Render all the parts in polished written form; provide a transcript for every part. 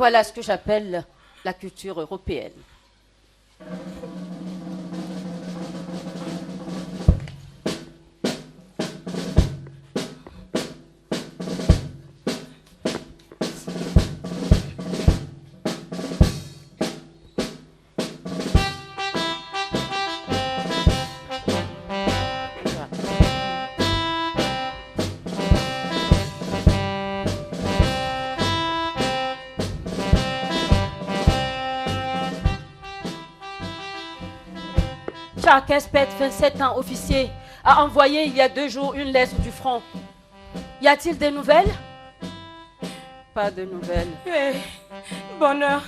Voilà ce que j'appelle la culture européenne. Jacques Espet, 27 ans, officier, a envoyé il y a 2 jours une lettre du front. Y a-t-il des nouvelles? Pas de nouvelles. Hey, bonheur,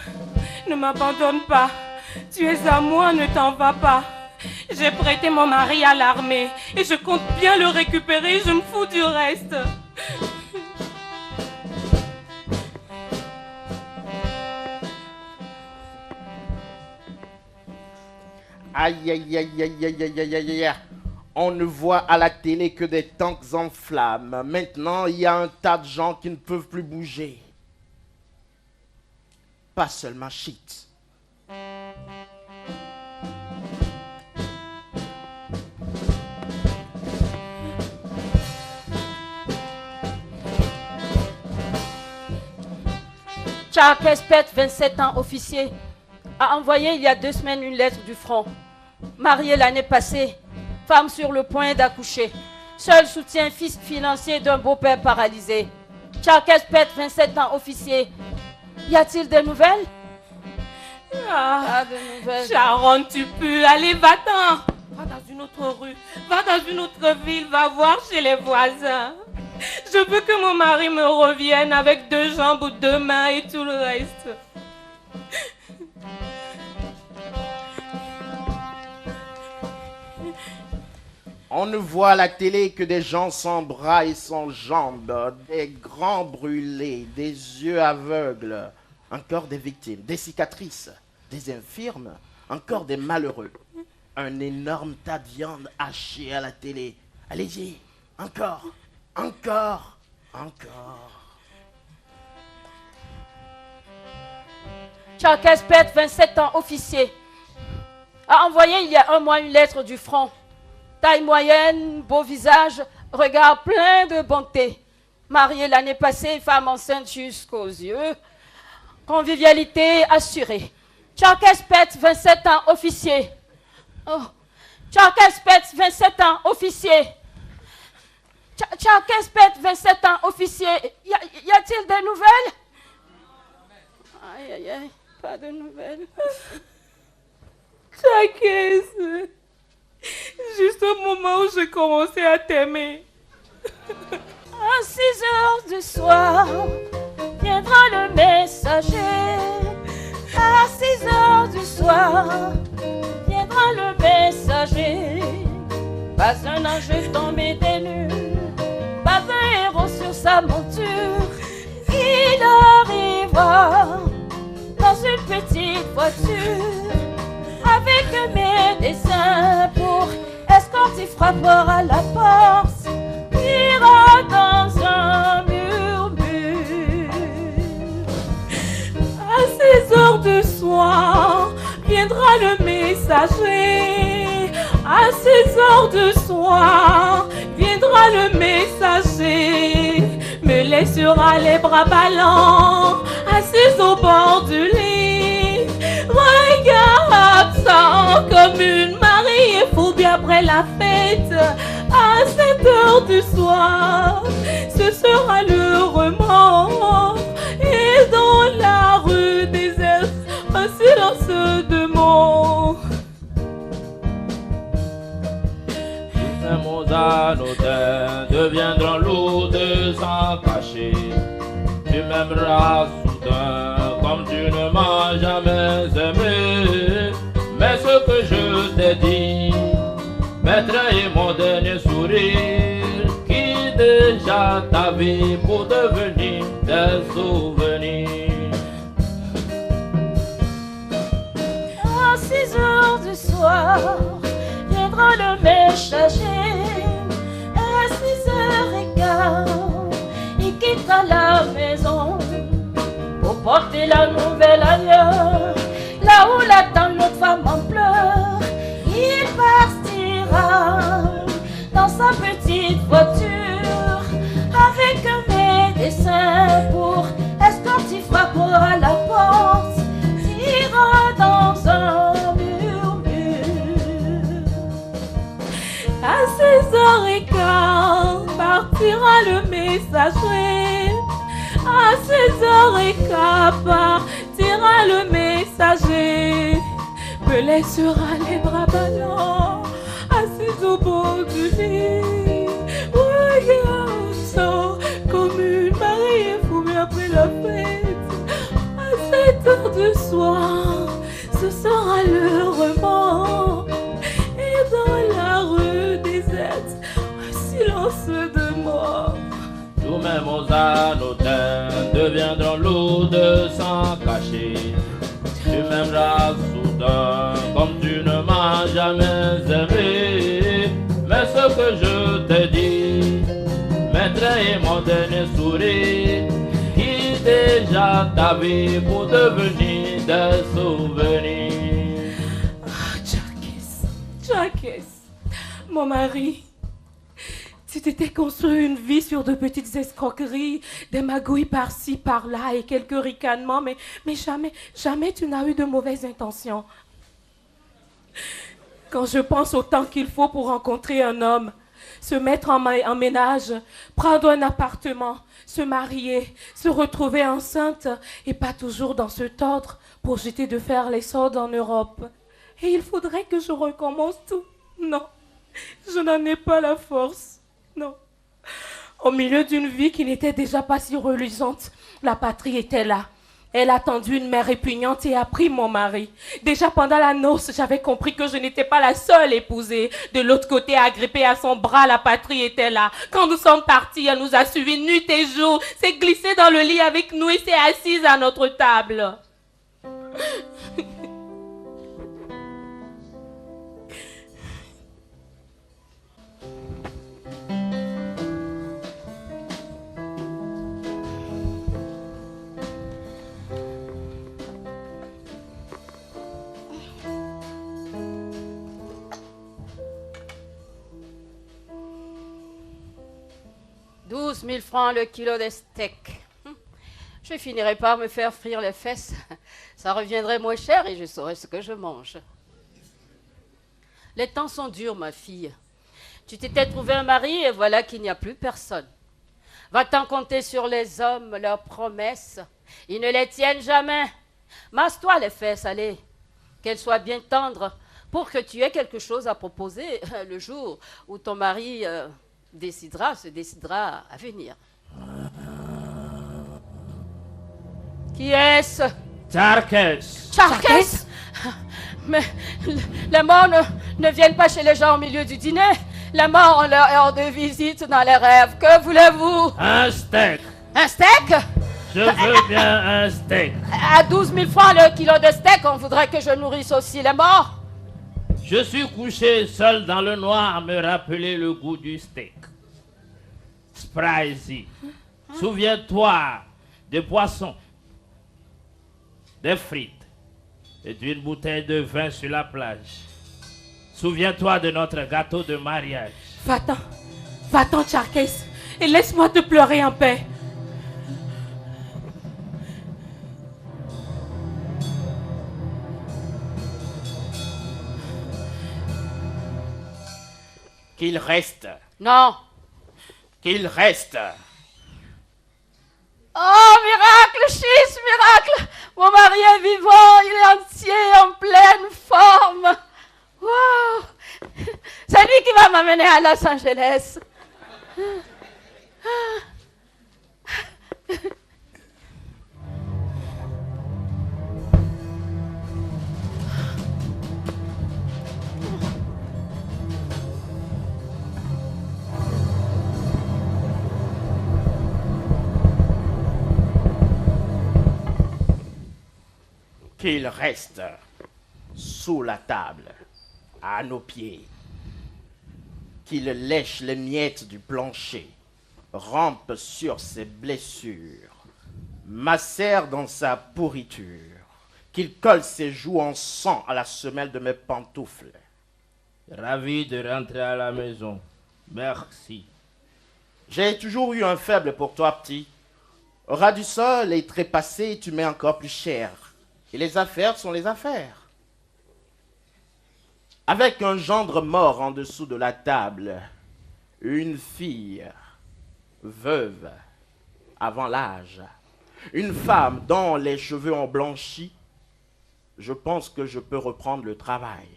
ne m'abandonne pas. Tu es à moi, ne t'en vas pas. J'ai prêté mon mari à l'armée et je compte bien le récupérer, je me fous du reste. Aïe, aïe, aïe, aïe, aïe, aïe, aïe, aïe, aïe. On ne voit à la télé que des tanks en flammes. Maintenant, il y a un tas de gens qui ne peuvent plus bouger. Pas seulement shit. Jacques Espet, 27 ans, officier, a envoyé il y a 2 semaines une lettre du front. Marié l'année passée, femme sur le point d'accoucher. Seul soutien financier d'un beau-père paralysé. Jacques Espet, 27 ans, officier. Y a-t-il des nouvelles? Ah, Pas de nouvelles. Sharon, tu peux aller, va-t'en. Va dans une autre rue, va dans une autre ville, va voir chez les voisins. Je veux que mon mari me revienne avec 2 jambes ou 2 mains et tout le reste. On ne voit à la télé que des gens sans bras et sans jambes, des grands brûlés, des yeux aveugles, encore des victimes, des cicatrices, des infirmes, encore des malheureux. Un énorme tas de viande hachée à la télé. Allez-y, encore, encore, encore. Jacques Espet, 27 ans, officier, a envoyé il y a 1 mois une lettre du front. Taille moyenne, beau visage, regard plein de bonté. Marié l'année passée, femme enceinte jusqu'aux yeux. Convivialité assurée. Jacques Espet, 27 ans, officier. Oh. Jacques Espet, 27 ans, officier. Jacques Espet, 27 ans, officier. Y a-t-il des nouvelles? Aïe, aïe, aïe, pas de nouvelles. Jacques, juste au moment où j'ai commencé à t'aimer. À 6 heures du soir, viendra le messager. À 6 heures du soir, viendra le messager. Pas un ange tombé des nues, pas un héros sur sa monture. Il arrivera dans une petite voiture avec mes dessins pour escorter frappeur à la porte. Ira dans un murmure. À 6 heures du soir, viendra le messager. À 6 heures du soir, viendra le messager. Me laissera les bras ballants, assise au bord du lit. Regard absent comme une mariée fourbe après la fête. À 7 heures du soir, ce sera le remords. Et dans la rue déserte, un silence de mort. Ces mots anodins deviendront lourds sans cacher. Tu m'aimeras soudain comme tu ne m'as jamais aimé. Mais ce que je t'ai dit m'étreint mon dernier sourire qui déjà ta vie pour devenir des souvenirs. À 6 heures du soir, viendra le messager. À 6h15, il quittera la maison pour porter porter la nouvelle ailleurs. Là où l'attend l'autre femme en pleurs, il partira dans sa petite voiture avec un médecin pour escorter, frappera la porte, ira dans un murmure. À 16h15 partira le messager. À 16h15 partira le messager. Pelé sera les bras ballants, assis au bord du lit. Regardant comme une mariée fumée après la fête. À 7h du soir, ce sera le roman. Et dans la rue déserte, un silence de mort. Tous mes mots anodins deviendront lourds sans cacher. Tu m'aimeras soudain comme tu ne m'as jamais aimé. Mais ce que je te dis, mes traits et mon dernier sourire, qui déjà ta vie pour devenir des souvenirs. Jacques, mon mari, tu t'étais construit une vie sur de petites escroqueries, des magouilles par-ci, par-là et quelques ricanements, mais jamais tu n'as eu de mauvaises intentions. Quand je pense au temps qu'il faut pour rencontrer un homme, se mettre en ménage, prendre un appartement, se marier, se retrouver enceinte et pas toujours dans cet ordre pour jeter de faire les soldes en Europe. Et il faudrait que je recommence tout. Non, je n'en ai pas la force. Non. Au milieu d'une vie qui n'était déjà pas si reluisante, la patrie était là. Elle a attendu une mère répugnante et a pris mon mari. Déjà pendant la noce, j'avais compris que je n'étais pas la seule épousée. De l'autre côté, agrippée à son bras, la patrie était là. Quand nous sommes partis, elle nous a suivis nuit et jour, s'est glissée dans le lit avec nous et s'est assise à notre table. 12 000 francs le kilo de steak. Je finirai par me faire frire les fesses. Ça reviendrait moins cher et je saurais ce que je mange. Les temps sont durs, ma fille. Tu t'étais trouvé un mari et voilà qu'il n'y a plus personne. Va-t'en compter sur les hommes, leurs promesses. Ils ne les tiennent jamais. Masse-toi les fesses, allez. Qu'elles soient bien tendres pour que tu aies quelque chose à proposer le jour où ton mari se décidera à venir. Qui est-ce? Charques. Charques? Mais les morts ne viennent pas chez les gens au milieu du dîner. Les morts ont leur heure de visite dans les rêves. Que voulez-vous? Un steak. Un steak? Je veux bien un steak. À 12 000 francs le kilo de steak, on voudrait que je nourrisse aussi les morts. Je suis couché seul dans le noir à me rappeler le goût du steak. Spryzy, souviens-toi des poissons, des frites et d'une bouteille de vin sur la plage. Souviens-toi de notre gâteau de mariage. Va-t'en, Charques, et laisse-moi te pleurer en paix. Qu'il reste. Non. Qu'il reste. Oh, miracle, Chiche, miracle! Mon mari est vivant, il est entier, en pleine forme. Wow! C'est lui qui va m'amener à Los Angeles. Qu'il reste sous la table, à nos pieds. Qu'il lèche les miettes du plancher, rampe sur ses blessures, macère dans sa pourriture, qu'il colle ses joues en sang à la semelle de mes pantoufles. Ravi de rentrer à la maison. Merci. J'ai toujours eu un faible pour toi, petit. Au ras du sol et trépassé, tu m'es encore plus cher. Et les affaires sont les affaires. Avec un gendre mort en dessous de la table, une fille veuve avant l'âge, une femme dont les cheveux ont blanchi, je pense que je peux reprendre le travail.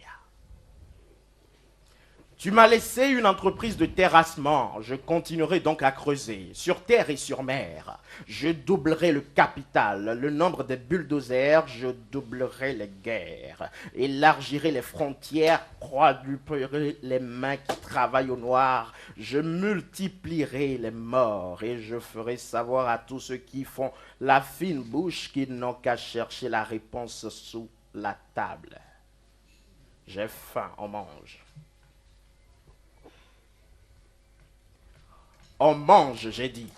Tu m'as laissé une entreprise de terrassement, je continuerai donc à creuser, sur terre et sur mer. Je doublerai le capital, le nombre des bulldozers, je doublerai les guerres, élargirai les frontières, quadruplerai les mains qui travaillent au noir, je multiplierai les morts et je ferai savoir à tous ceux qui font la fine bouche qu'ils n'ont qu'à chercher la réponse sous la table. J'ai faim, on mange. On mange, j'ai dit.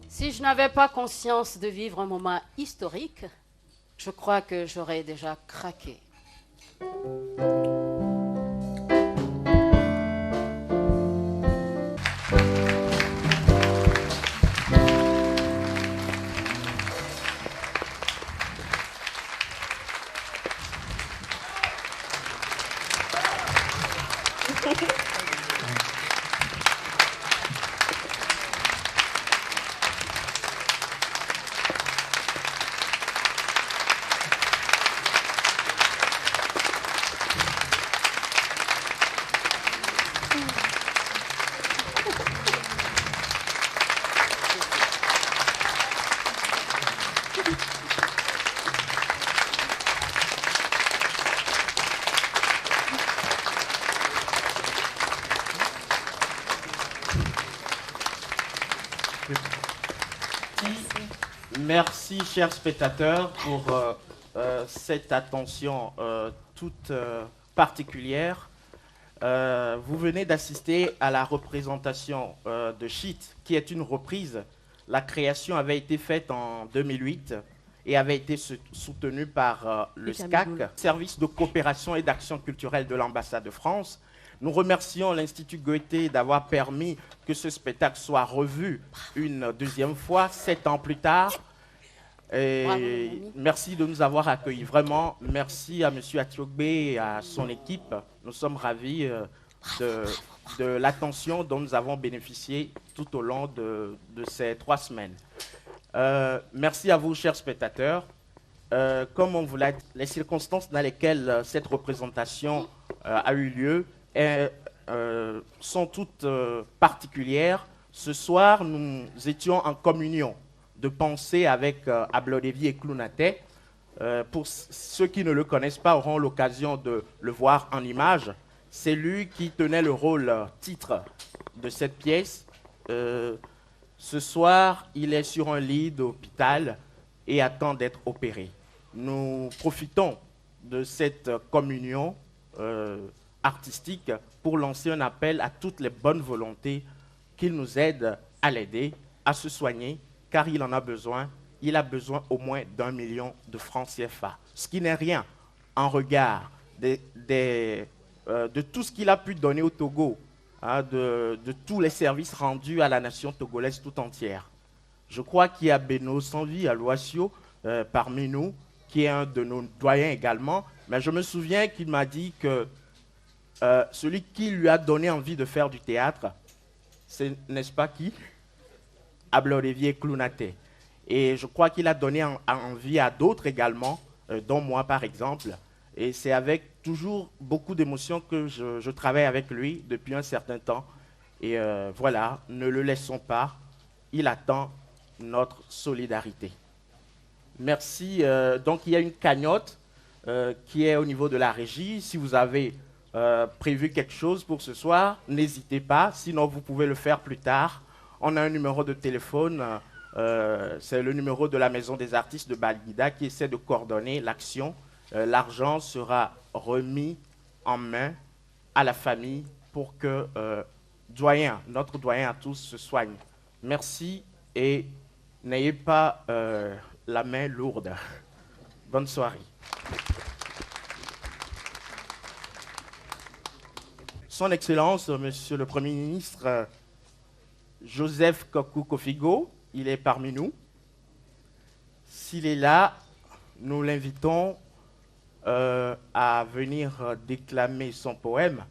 Si je n'avais pas conscience de vivre un moment historique, je crois que j'aurais déjà craqué. Merci, chers spectateurs, pour cette attention toute particulière. Vous venez d'assister à la représentation de Shit, qui est une reprise. La création avait été faite en 2008 et avait été soutenue par le SCAC, Service de coopération et d'action culturelle de l'ambassade de France. Nous remercions l'Institut Goethe d'avoir permis que ce spectacle soit revu une deuxième fois, 7 ans plus tard. Et merci de nous avoir accueillis. Vraiment, merci à M. Atiogbe et à son équipe. Nous sommes ravis de l'attention dont nous avons bénéficié tout au long de ces 3 semaines. Merci à vous, chers spectateurs. Comme on vous l'a dit, les circonstances dans lesquelles cette représentation a eu lieu sont toutes particulières. Ce soir, nous étions en communion de pensée avec Ablodévi et Clounaté. Pour ceux qui ne le connaissent pas, auront l'occasion de le voir en image. C'est lui qui tenait le rôle titre de cette pièce. Ce soir, il est sur un lit d'hôpital et attend d'être opéré. Nous profitons de cette communion artistique pour lancer un appel à toutes les bonnes volontés qu'il nous aident à l'aider, à se soigner, car il en a besoin. Il a besoin au moins d'1 million de francs CFA, ce qui n'est rien en regard de tout ce qu'il a pu donner au Togo, hein, de tous les services rendus à la nation togolaise tout entière. Je crois qu'il y a Beno Sanvi à Loissio parmi nous, qui est un de nos doyens également, mais je me souviens qu'il m'a dit que celui qui lui a donné envie de faire du théâtre, c'est, n'est-ce pas qui? Ablodévi Clounaté. Et je crois qu'il a donné envie à d'autres également, dont moi par exemple. Et c'est avec toujours beaucoup d'émotion que je travaille avec lui depuis un certain temps. Et voilà, ne le laissons pas. Il attend notre solidarité. Merci. Donc, il y a une cagnotte qui est au niveau de la régie. Si vous avez prévu quelque chose pour ce soir, n'hésitez pas. Sinon, vous pouvez le faire plus tard. On a un numéro de téléphone. C'est le numéro de la Maison des artistes de Balguida qui essaie de coordonner l'action. L'argent sera remis en main à la famille pour que notre doyen à tous se soigne. Merci et n'ayez pas la main lourde. Bonne soirée. Son Excellence, Monsieur le Premier ministre Joseph Kokou Kofigo, il est parmi nous. S'il est là, nous l'invitons à venir déclamer son poème.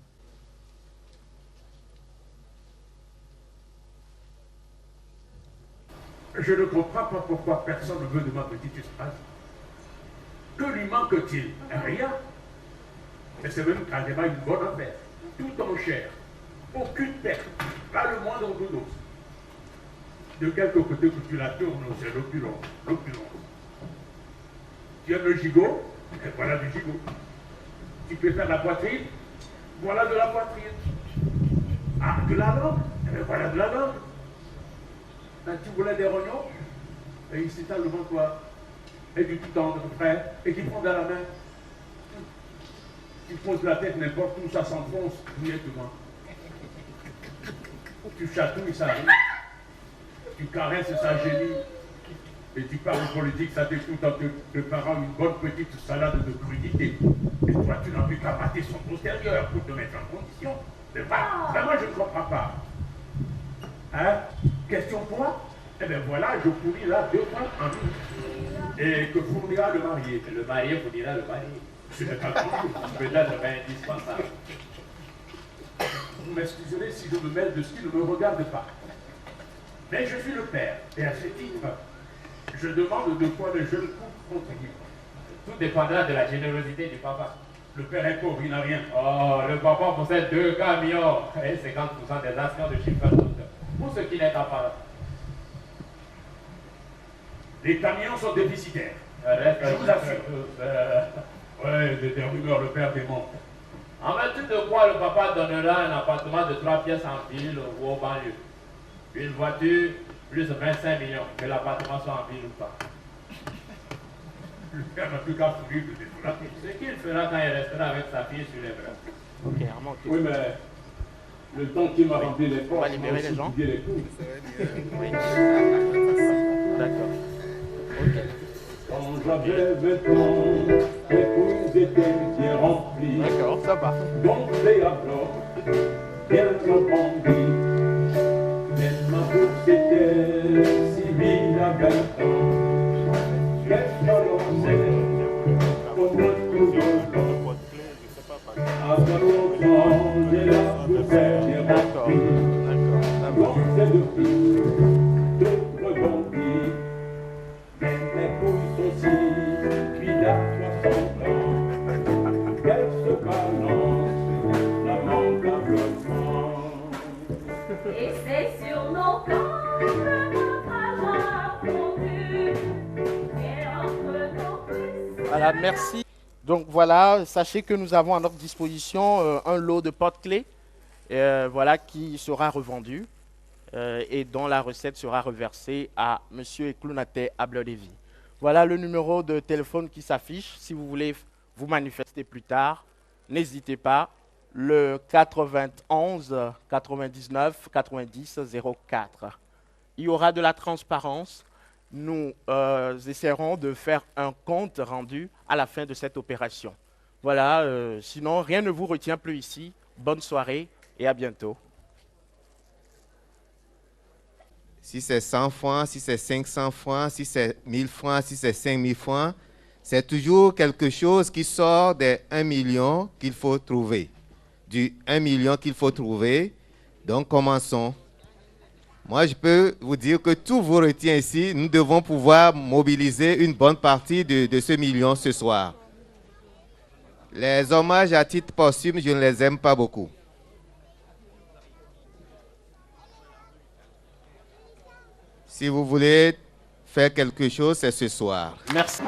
Je ne comprends pas pourquoi personne ne veut de ma petite espace. Que lui manque-t-il? Rien. Mais c'est même carrément une bonne affaire. Tout en chair. Aucune perte. Pas le moindre dodo. De quelque côté que tu la tournes, c'est l'opulence. L'opulence. Tu aimes le gigot? Et voilà du gigot. Tu préfères la poitrine? Voilà de la poitrine. Ah, de la langue? Et voilà de la langue. Quand tu voulais des rognons, et il s'étale devant toi, et du tout tendre, frère, et qui prend dans la main. Tu poses la tête n'importe où, ça s'enfonce, douillettement. Tu chatouilles, ça arrive. Tu caresses, ça gémit. Et tu parles politique, ça t'écoute en te préparant une bonne petite salade de crudité. Et toi, tu n'as plus qu'à mater son postérieur pour te mettre en condition. Mais vraiment, je ne comprends pas. Hein? Question quoi? Eh bien voilà, je fournis là 2 fois en une. Et que fournira le marié? Le marié fournira le marié. Ce n'est pas tout, peut-être indispensable. Vous m'excuserez si je me mêle de ce qui ne me regarde pas. Mais je suis le père, et à ce titre, je demande de quoi le jeune couple contribue. Tout dépendra de la générosité du papa. Le père est pauvre, il n'a rien. Oh, le papa possède 2 camions et 50% des actions de chiffre d'affaires. Pour ce qui n'est pas par... Les camions sont déficitaires. Je vous assure. Ouais, des rumeurs, le père dément. En vertu de quoi le papa donnera un appartement de 3 pièces en ville ou au banlieue. Une voiture, plus 25 millions, que l'appartement soit en ville ou pas. Le père n'a plus qu'à fournir de décoration. Ce qu'il fera quand il restera avec sa fille sur les bras. Ok, Armand. Oui, mais le temps qu'il m'a rempli les portes, on va libérer les gens. Les coups. Oui. D'accord. Ok. Quand j'avais 20 ans, mes couilles étaient bien remplies. D'accord, ça va. Donc les ablocs, bien remplis. Mais ma bourse était 6 000 à 20 ans. Qu'est-ce qu'on sait? Pour moi, tout le temps. À 50 ans, j'ai la bourse bien remplie. Donc c'est depuis de rebondir. Mais mes couilles sont si vides à 60 ans qu'elles se balancent lamentablement. Et c'est sur nos camps que notre argent a fondu. Et entre nos cuisses. Voilà, merci. Donc voilà, sachez que nous avons à notre disposition un lot de porte-clés voilà, qui sera revendu et dont la recette sera reversée à M. Eklounate Ablodevi. Voilà le numéro de téléphone qui s'affiche. Si vous voulez vous manifester plus tard, n'hésitez pas. Le 91 99 90 04. Il y aura de la transparence. Nous essaierons de faire un compte rendu à la fin de cette opération. Voilà, sinon rien ne vous retient plus ici. Bonne soirée et à bientôt. Si c'est 100 francs, si c'est 500 francs, si c'est 1000 francs, si c'est 5000 francs, c'est toujours quelque chose qui sort des 1 million qu'il faut trouver. Du 1 million qu'il faut trouver. Donc, commençons. Moi, je peux vous dire que tout vous retient ici. Nous devons pouvoir mobiliser une bonne partie de ce million ce soir. Les hommages à titre posthume, je ne les aime pas beaucoup. Si vous voulez faire quelque chose, c'est ce soir. Merci.